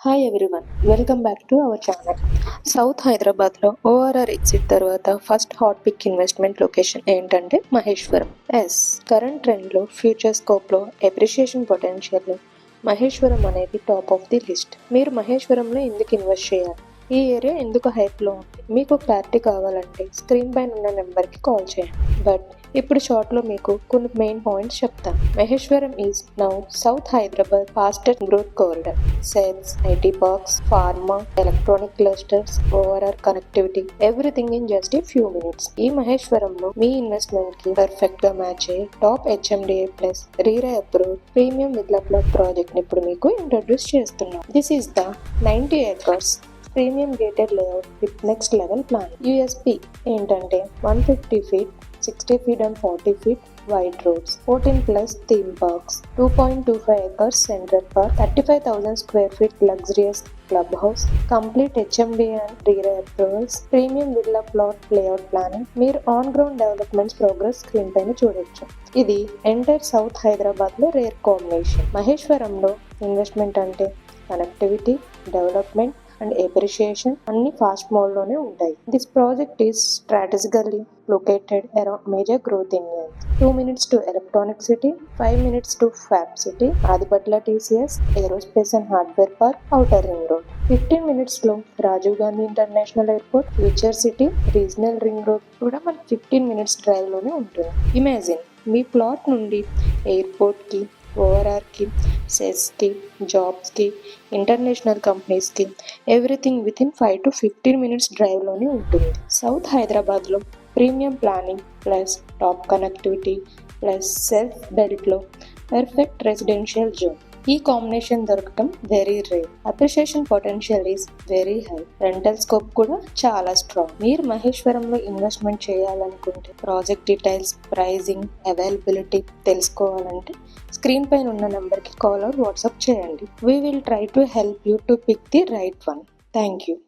Hi everyone, welcome back to our channel. South హైదరాబాద్లో ORR exit తర్వాత first hot pick investment location ఏంటంటే Maheshwaram. Current ట్రెండ్లో, future స్కోప్లో, appreciation పొటెన్షియల్లో మహేశ్వరం అనేది టాప్ ఆఫ్ ది లిస్ట్. మీరు మహేశ్వరంలో ఎందుకు ఇన్వెస్ట్ చేయాలి? ఈ ఏరియా ఎందుకు హైప్లో ఉంది? మీకు క్లారిటీ కావాలంటే స్క్రీన్ పైన ఉన్న నెంబర్కి కాల్ చేయండి. బట్ ఇప్పుడు షార్ట్లో మీకు కొన్ని మెయిన్ పాయింట్స్ చెప్తాను. Maheshwaram is now south Hyderabad fastest growth corridor. Sales, IT parks, pharma, electronic clusters, overall connectivity, everything in just a few minutes. ఈ మహేశ్వరంలో మీ ఇన్వెస్ట్మెంట్ కి పర్ఫెక్ట్ గా మ్యాచ్ అయ్యే top HMDA plus RERA approve premium villa plot project ని ఇప్పుడు మీకు introduce చేస్తున్నాం. This is the 90 acres premium gated layout with next level plan. USP ఏంటంటే 150 feet, 60 feet and 40 feet wide roads, 14 plus theme parks, 2.25 acres central park, 35,000 square feet luxurious clubhouse, complete HMD and RERA approvals, premium villa plot layout planning. మీరు on ground developments progress screen పైన చూడొచ్చు. ఇది entire south Hyderabad లో rare combination. మహేశ్వరంలో investment అంటే connectivity, development and appreciation అన్ని fast మోడ్లోనే ఉంటాయి. This project is strategically located around major growth engines. 2 minutes to Electronic City, 5 minutes to Fab City, Adipatla TCS, Aerospace and Hardware Park, Outer Ring Road. 15 minutes లో Rajiv Gandhi international airport, future city, regional ring road కూడా మనకి 15 minutes drive లోనే ఉంటుంది. Imagine మీ plot నుండి airport కి, ఓఆర్ఆర్కి, సెస్కి, జాబ్స్కి, ఇంటర్నేషనల్ కంపెనీస్కి everything with in 5 to 15 minutes డ్రైవ్లోనే ఉంటుంది. సౌత్ హైదరాబాద్లో premium planning plus top connectivity plus self బెల్ట్లో పర్ఫెక్ట్ రెసిడెన్షియల్ జోన్. ఈ కాంబినేషన్ దొరకటం very rare. Appreciation potential is very high. Rental scope కూడా చాలా స్ట్రాంగ్. మీరు మహేశ్వరంలో ఇన్వెస్ట్మెంట్ చేయాలనుకుంటే ప్రాజెక్ట్ డీటెయిల్స్, ప్రైజింగ్, అవైలబిలిటీ తెలుసుకోవాలంటే స్క్రీన్ పైన ఉన్న నెంబర్కి కాల్ ఆర్ వాట్సాప్ చేయండి. We will try to help you to pick the right one. Thank you.